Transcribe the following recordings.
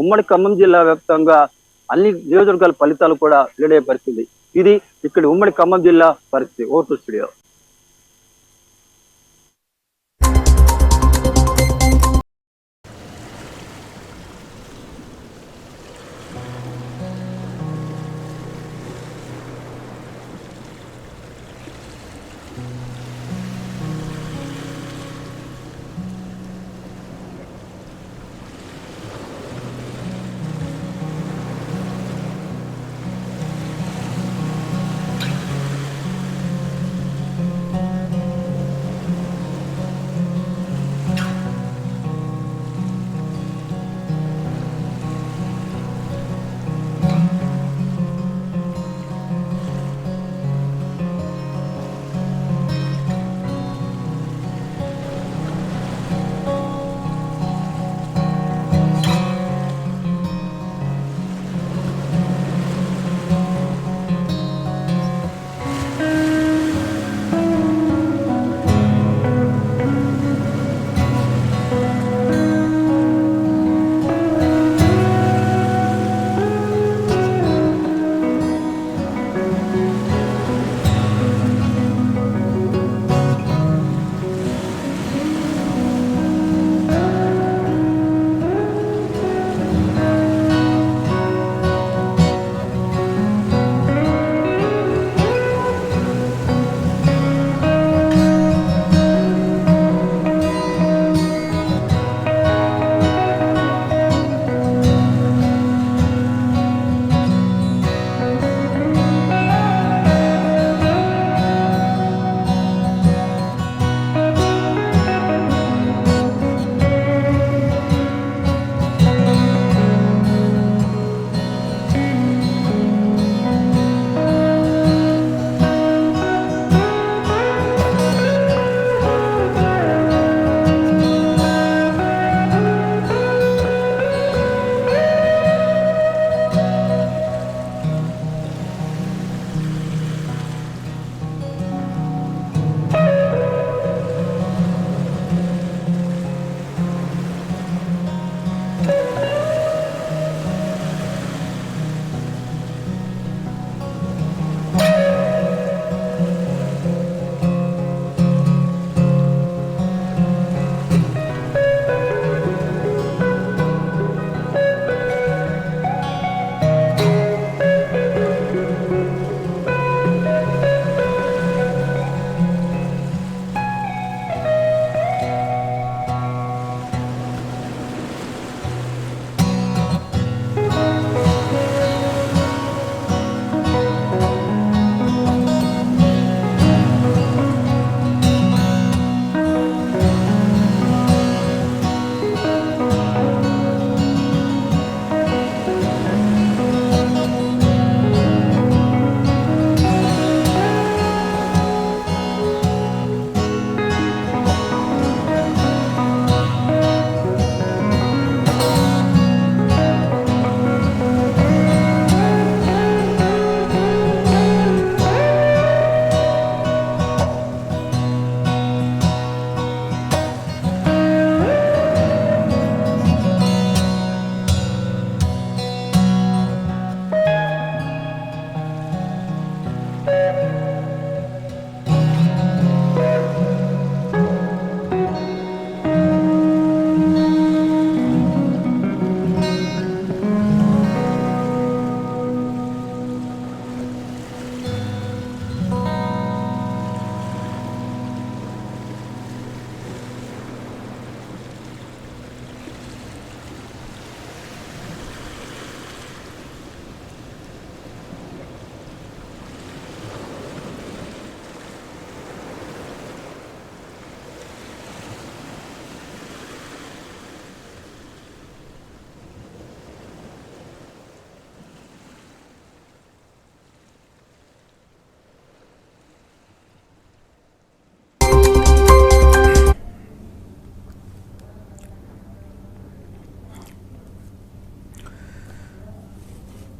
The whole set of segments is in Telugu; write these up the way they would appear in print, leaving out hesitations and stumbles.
ఉమ్మడి ఖమ్మం జిల్లా వ్యాప్తంగా అన్ని నియోజకవర్గాల ఫలితాలు కూడా వెల్లడే పరిస్థితి. ఇది ఇక్కడ ఉమ్మడి ఖమ్మం జిల్లా పరిస్థితి. Vote studio.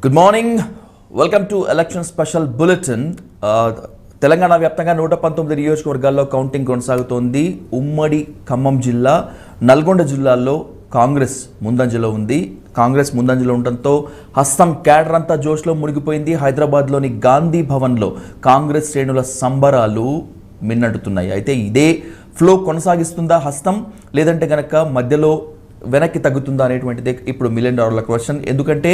Good morning, welcome to election special bulletin. Telangana వ్యాప్తంగా 119 నియోజకవర్గాల్లో కౌంటింగ్ కొనసాగుతోంది. ఉమ్మడి ఖమ్మం జిల్లా, నల్గొండ జిల్లాల్లో కాంగ్రెస్ ముందంజలో ఉంది. కాంగ్రెస్ ముందంజలో ఉండడంతో హస్తం క్యాడర్ అంతా జోష్లో మునిగిపోయింది. హైదరాబాద్లోని గాంధీ భవన్లో కాంగ్రెస్ శ్రేణుల సంబరాలు మిన్నడుతున్నాయి. అయితే ఇదే ఫ్లో కొనసాగిస్తుందా హస్తం, లేదంటే కనుక మధ్యలో వెనక్కి తగ్గుతుందా అనేటువంటిదే ఇప్పుడు $1 మిలియన్ క్వశ్చన్. ఎందుకంటే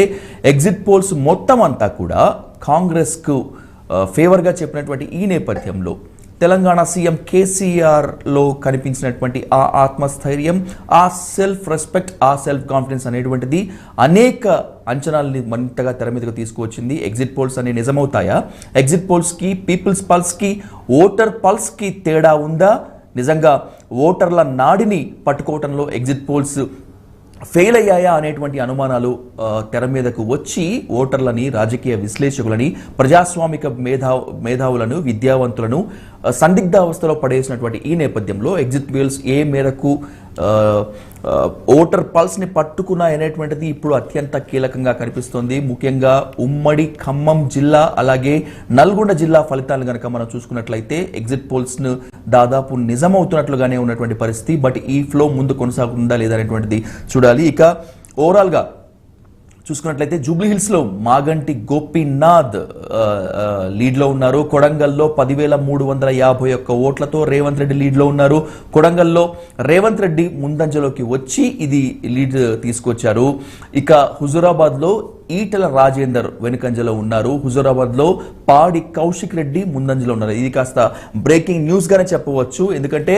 ఎగ్జిట్ పోల్స్ మొత్తం అంతా కూడా కాంగ్రెస్కు ఫేవర్గా చెప్పినటువంటి ఈ నేపథ్యంలో తెలంగాణ సీఎం కేసీఆర్లో కనిపించినటువంటి ఆ ఆత్మస్థైర్యం, ఆ సెల్ఫ్ రెస్పెక్ట్, ఆ సెల్ఫ్ కాన్ఫిడెన్స్ అనేటువంటిది అనేక అంచనాలని మరింతగా తెర మీదకు తీసుకువచ్చింది. ఎగ్జిట్ పోల్స్ అనేవి నిజమవుతాయా? ఎగ్జిట్ పోల్స్కి, పీపుల్స్ పల్స్కి, ఓటర్ పల్స్కి తేడా ఉందా? నిజంగా ఓటర్ల నాడిని పట్టుకోవటంలో ఎగ్జిట్ పోల్స్ ఫెయిల్ అయ్యాయా అనేటువంటి అనుమానాలు తెర మీదకు వచ్చి ఓటర్లని, రాజకీయ విశ్లేషకులని, ప్రజాస్వామిక మేధావులను, విద్యావంతులను సందిగ్ధావస్థలో పడేసినటువంటి ఈ నేపథ్యంలో ఎగ్జిట్ పోల్స్ ఏ మేరకు ఓటర్ పల్స్ని పట్టుకున్నాయనేటువంటిది ఇప్పుడు అత్యంత కీలకంగా కనిపిస్తోంది. ముఖ్యంగా ఉమ్మడి ఖమ్మం జిల్లా అలాగే నల్గొండ జిల్లా ఫలితాలను కనుక మనం చూసుకున్నట్లయితే ఎగ్జిట్ పోల్స్ను దాదాపు నిజమవుతున్నట్లుగానే ఉన్నటువంటి పరిస్థితి. బట్ ఈ ఫ్లో ముందు కొనసాగుతుందా లేదా అనేటువంటిది చూడాలి. ఇక ఓవరాల్గా చూసుకున్నట్లయితే జూబ్లీహిల్స్లో మాగంటి గోపీనాథ్ లీడ్లో ఉన్నారు. కొడంగల్లో 10,351 ఓట్లతో రేవంత్ రెడ్డి లీడ్లో ఉన్నారు. కొడంగల్లో రేవంత్ రెడ్డి ముందంజలోకి వచ్చి ఇది లీడ్ తీసుకొచ్చారు. ఇక హుజూరాబాద్లో ఈటెల రాజేందర్ వెనుకంజలో ఉన్నారు. హుజూరాబాద్లో పాడి కౌశిక్ రెడ్డి ముందంజలో ఉన్నారు. ఇది కాస్త బ్రేకింగ్ న్యూస్గానే చెప్పవచ్చు. ఎందుకంటే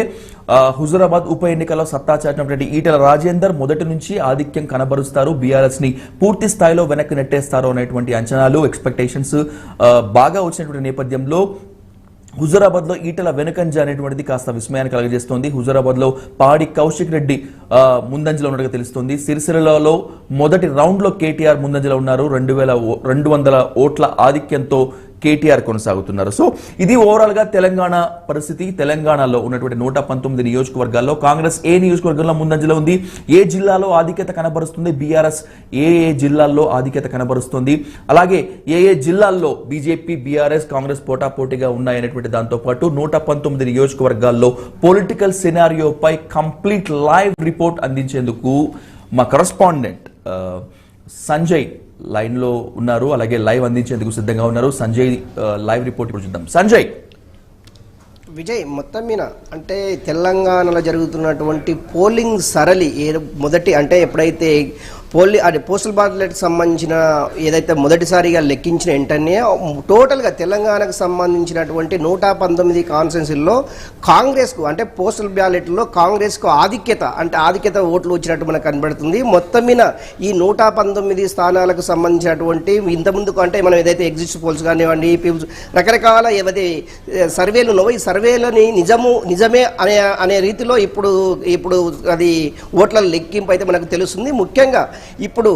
హుజూరాబాద్ ఉప ఎన్నికల్లో సత్తా చాటినటువంటి ఈటెల రాజేందర్ మొదటి నుంచి ఆధిక్యం కనబరుస్తారు. బీఆర్ఎస్ని పూర్తి స్థాయిలో వెనక్కి నెట్టేస్తారు అనేటువంటి అంచనాలు, ఎక్స్పెక్టేషన్స్ బాగా వచ్చినటువంటి నేపథ్యంలో హుజూరాబాద్లో ఈటెల వెనుకంజ అనేటువంటిది కాస్త విస్మయాన్ని కలగజేస్తోంది. హుజూరాబాద్లో పాడి కౌశిక్ రెడ్డి ముందంజలో ఉన్నట్టుగా తెలుస్తోంది. సిరిసిల్లలో మొదటి రౌండ్లో కేటీఆర్ ముందంజలో ఉన్నారు. 2,200 ఓట్ల ఆధిక్యంతో కేటీఆర్ కొనసాగుతున్నారు. సో ఇది ఓవరాల్గా తెలంగాణ పరిస్థితి. తెలంగాణలో ఉన్నటువంటి 119 నియోజకవర్గాల్లో కాంగ్రెస్ ఏ నియోజకవర్గంలో ముందంజలో ఉంది, ఏ జిల్లాలో ఆధిక్యత కనబరుస్తుంది, బీఆర్ఎస్ ఏ జిల్లాల్లో ఆధిక్యత కనబరుస్తుంది, అలాగే ఏ జిల్లాల్లో బీజేపీ, బీఆర్ఎస్, కాంగ్రెస్ పోటాపోటీగా ఉన్నాయనేటువంటి దాంతోపాటు 119 నియోజకవర్గాల్లో పొలిటికల్ సినారియోపై కంప్లీట్ లైవ్ రిపోర్ట్ అందించేందుకు మా కరెస్పాండెంట్ సంజయ్ లైన్లో ఉన్నారు. అలాగే లైవ్ అందించేందుకు సిద్ధంగా ఉన్నారు. సంజయ్ లైవ్ రిపోర్ట్ చూద్దాం. సంజయ్. విజయ్, మొత్తం మీద అంటే తెలంగాణలో జరుగుతున్నటువంటి పోలింగ్ సరళి మొదటి అంటే ఎప్పుడైతే పోస్టల్ బ్యాలెట్ సంబంధించిన ఏదైతే మొదటిసారిగా లెక్కించిన వెంటనే టోటల్గా తెలంగాణకు సంబంధించినటువంటి 119 కాన్స్టిట్యున్సీల్లో కాంగ్రెస్కు అంటే పోస్టల్ బ్యాలెట్లో కాంగ్రెస్కు ఆధిక్యత ఓట్లు వచ్చినట్టు మనకు కనబడుతుంది. మొత్తం మీద ఈ 119 స్థానాలకు సంబంధించినటువంటి ఇంతకుముందుకు అంటే మనం ఏదైతే ఎగ్జిట్ పోల్స్ కానివ్వండి, రకరకాల ఏదైతే సర్వేలు ఉన్నావో ఈ సర్వేలని నిజమే అనే రీతిలో ఇప్పుడు అది ఓట్ల లెక్కింపు అయితే మనకు తెలుస్తుంది. ముఖ్యంగా ఇప్పుడు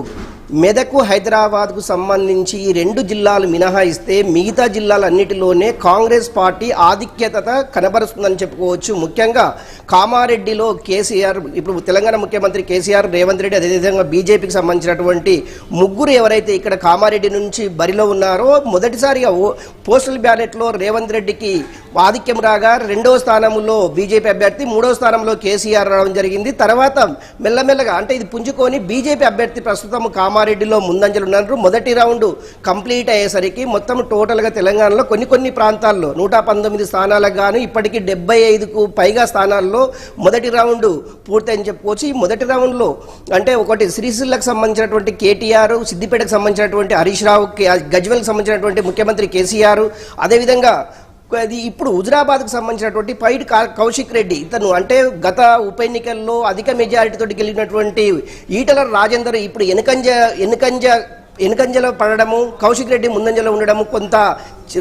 మెదక్, హైదరాబాద్కు సంబంధించి ఈ 2 జిల్లాలు మినహాయిస్తే మిగతా జిల్లాలన్నిటిలోనే కాంగ్రెస్ పార్టీ ఆధిక్యత కనబరుస్తుందని చెప్పుకోవచ్చు. ముఖ్యంగా కామారెడ్డిలో కేసీఆర్, ఇప్పుడు తెలంగాణ ముఖ్యమంత్రి కేసీఆర్, రేవంత్ రెడ్డి, అదేవిధంగా బీజేపీకి సంబంధించినటువంటి ముగ్గురు ఎవరైతే ఇక్కడ కామారెడ్డి నుంచి బరిలో ఉన్నారో మొదటిసారిగా పోస్టల్ బ్యాలెట్లో రేవంత్ రెడ్డికి ఆధిక్యం రాగా 2వ స్థానంలో బీజేపీ అభ్యర్థి, 3వ స్థానంలో కేసీఆర్ రావడం జరిగింది. తర్వాత మెల్లమెల్లగా అంటే ఇది పుంజుకొని బీజేపీ అభ్యర్థి ప్రస్తుతం కామారెడ్డిలో ముందంజలు ఉన్నారు. మొదటి రౌండ్ కంప్లీట్ అయ్యేసరికి మొత్తం టోటల్గా తెలంగాణలో కొన్ని ప్రాంతాల్లో 119 స్థానాలకు గాను ఇప్పటికీ 75కు పైగా స్థానాల్లో మొదటి రౌండ్ పూర్తయిందని చెప్పుకోవచ్చు. ఈ మొదటి రౌండ్లో అంటే ఒకటి సిరిసిల్లకు సంబంధించినటువంటి కేటీఆర్, సిద్దిపేటకు సంబంధించినటువంటి హరీష్ రావు, గజ్వెల్కి సంబంధించినటువంటి ముఖ్యమంత్రి కేసీఆర్, అదేవిధంగా అది ఇప్పుడు హుజురాబాద్కు సంబంధించినటువంటి పైడి కౌశిక్ రెడ్డి, ఇతను అంటే గత ఉప ఎన్నికల్లో అధిక మెజారిటీతో గెలిచినటువంటి ఈటల రాజేందర్ ఇప్పుడు ఎన్నికంజలో పడడము, కౌశిక్ రెడ్డి ముందంజలో ఉండడము కొంత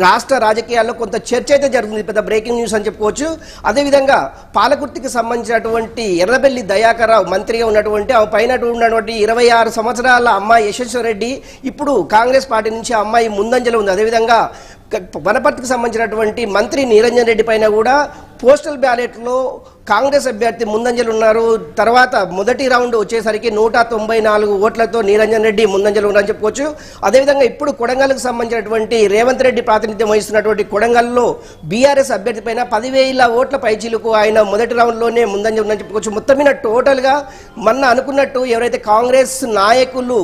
రాష్ట్ర రాజకీయాల్లో కొంత చర్చ అయితే జరుగుతుంది. పెద్ద బ్రేకింగ్ న్యూస్ అని చెప్పుకోవచ్చు. అదేవిధంగా పాలకుర్తికి సంబంధించినటువంటి ఎర్రబెల్లి దయాకర్రావు మంత్రిగా ఉన్నటువంటి ఆ పైన ఉన్నటువంటి 26 సంవత్సరాల అమ్మాయి యశస్వరెడ్డి ఇప్పుడు కాంగ్రెస్ పార్టీ నుంచి ఆ అమ్మాయి ముందంజలో ఉంది. అదేవిధంగా వనపర్తికి సంబంధించినటువంటి మంత్రి నిరంజన్ రెడ్డి పైన కూడా పోస్టల్ బ్యాలెట్లో కాంగ్రెస్ అభ్యర్థి ముందంజలు ఉన్నారు. తర్వాత మొదటి రౌండ్ వచ్చేసరికి 194 ఓట్లతో నిరంజన్ రెడ్డి ముందంజలు ఉన్నారని చెప్పుకోవచ్చు. అదేవిధంగా ఇప్పుడు కొడంగల్కు సంబంధించినటువంటి రేవంత్ రెడ్డి ప్రాతినిధ్యం వహిస్తున్నటువంటి కొడంగల్లో బీఆర్ఎస్ అభ్యర్థి పైన 10,000 ఓట్ల పైచీలకు ఆయన మొదటి రౌండ్లోనే ముందంజలు ఉన్నారని చెప్పుకోవచ్చు. మొత్తం మీద టోటల్గా మొన్న అనుకున్నట్టు ఎవరైతే కాంగ్రెస్ నాయకులు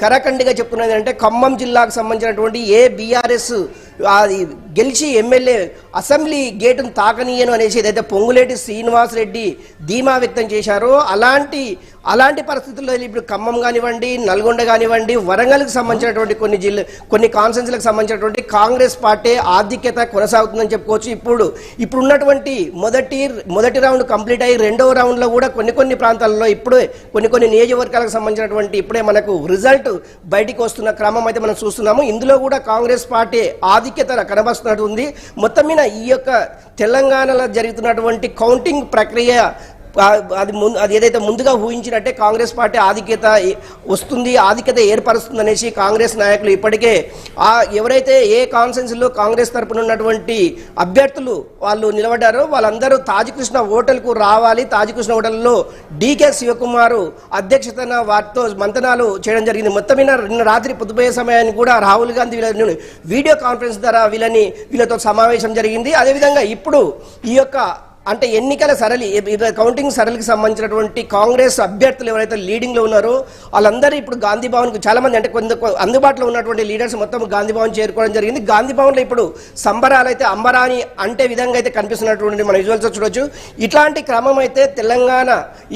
కరాఖండిగా చెప్తున్నది అంటే ఖమ్మం జిల్లాకు సంబంధించినటువంటి బీఆర్ఎస్ అది గెలిచి ఎమ్మెల్యే అసెంబ్లీ గేటును తాకనీయను అనేసి ఏదైతే పొంగులేటి శ్రీనివాస్ రెడ్డి ధీమా వ్యక్తం చేశారో అలాంటి పరిస్థితుల్లో ఇప్పుడు ఖమ్మం కానివ్వండి, నల్గొండ కానివ్వండి, వరంగల్కి సంబంధించినటువంటి కొన్ని కాన్స్టిట్యూన్సీలకు సంబంధించినటువంటి కాంగ్రెస్ పార్టీ ఆధిక్యత కొనసాగుతుందని చెప్పుకోవచ్చు. ఇప్పుడు ఉన్నటువంటి మొదటి రౌండ్ కంప్లీట్ అయ్యి రెండవ రౌండ్లో కూడా కొన్ని ప్రాంతాల్లో ఇప్పుడే కొన్ని నియోజకవర్గాలకు సంబంధించినటువంటి ఇప్పుడే మనకు రిజల్ట్ బయటికి వస్తున్న క్రమం అయితే మనం చూస్తున్నాము. ఇందులో కూడా కాంగ్రెస్ పార్టీ ఆధిక్యత కనబరుస్తున్నట్టు ఉంది. మొత్తం మీద ఈ యొక్క తెలంగాణలో జరుగుతున్నటువంటి కౌంటింగ్ ప్రక్రియ అది ఏదైతే ముందుగా ఊహించినట్టే కాంగ్రెస్ పార్టీ ఆధిక్యత ఏర్పరుస్తుంది అనేసి కాంగ్రెస్ నాయకులు ఇప్పటికే ఎవరైతే ఏ కాన్ఫరెన్స్లో కాంగ్రెస్ తరపున ఉన్నటువంటి అభ్యర్థులు వాళ్ళు నిలబడ్డారో వాళ్ళందరూ తాజకృష్ణ హోటల్కు రావాలి. తాజకృష్ణ హోటల్లో డీకే శివకుమార్ అధ్యక్షతన వారితో మంతనాలు చేయడం జరిగింది. మొత్తం మీద నిన్న రాత్రి పొద్దుపోయే సమయాన్ని కూడా రాహుల్ గాంధీ వీడియో కాన్ఫరెన్స్ ద్వారా వీళ్ళతో సమావేశం జరిగింది. అదేవిధంగా ఇప్పుడు ఈ యొక్క అంటే ఎన్నికల సరళి కౌంటింగ్ సరళికి సంబంధించినటువంటి కాంగ్రెస్ అభ్యర్థులు ఎవరైతే లీడింగ్ లో ఉన్నారో వాళ్ళందరూ ఇప్పుడు గాంధీ భవన్ కు చాలా మంది అంటే అందుబాటులో ఉన్నటువంటి లీడర్స్ మొత్తం గాంధీ భవన్ చేరుకోవడం జరిగింది. గాంధీ భవన్ లో ఇప్పుడు సంబరాలు అయితే అంబరాని అంటే విధంగా అయితే కనిపిస్తున్నటువంటి మన విజువల్స్ చూడొచ్చు. ఇట్లాంటి క్రమం అయితే తెలంగాణ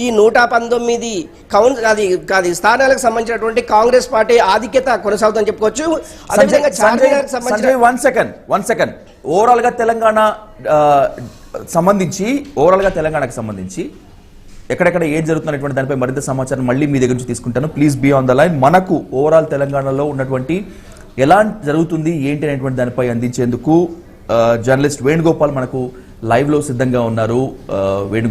ఈ 119 స్థానాలకు సంబంధించినటువంటి కాంగ్రెస్ పార్టీ ఆధిక్యత కొనసాగుతుందని చెప్పుకోవచ్చు. అదేవిధంగా చార్మినార్కి సంబంధించిన ఓవరాల్ గా తెలంగాణకు సంబంధించి ఎక్కడెక్కడ ఏం జరుగుతున్నటువంటి దానిపై మరింత సమాచారం మళ్ళీ మీ దగ్గర నుంచి తీసుకుంటాను. Please be on the line. మనకు ఓవరాల్ తెలంగాణలో ఉన్నటువంటి ఎలా జరుగుతుంది ఏంటి అనేటువంటి దానిపై అందించేందుకు జర్నలిస్ట్ వేణుగోపాల్ మనకు లైవ్ లో సిద్ధంగా ఉన్నారు.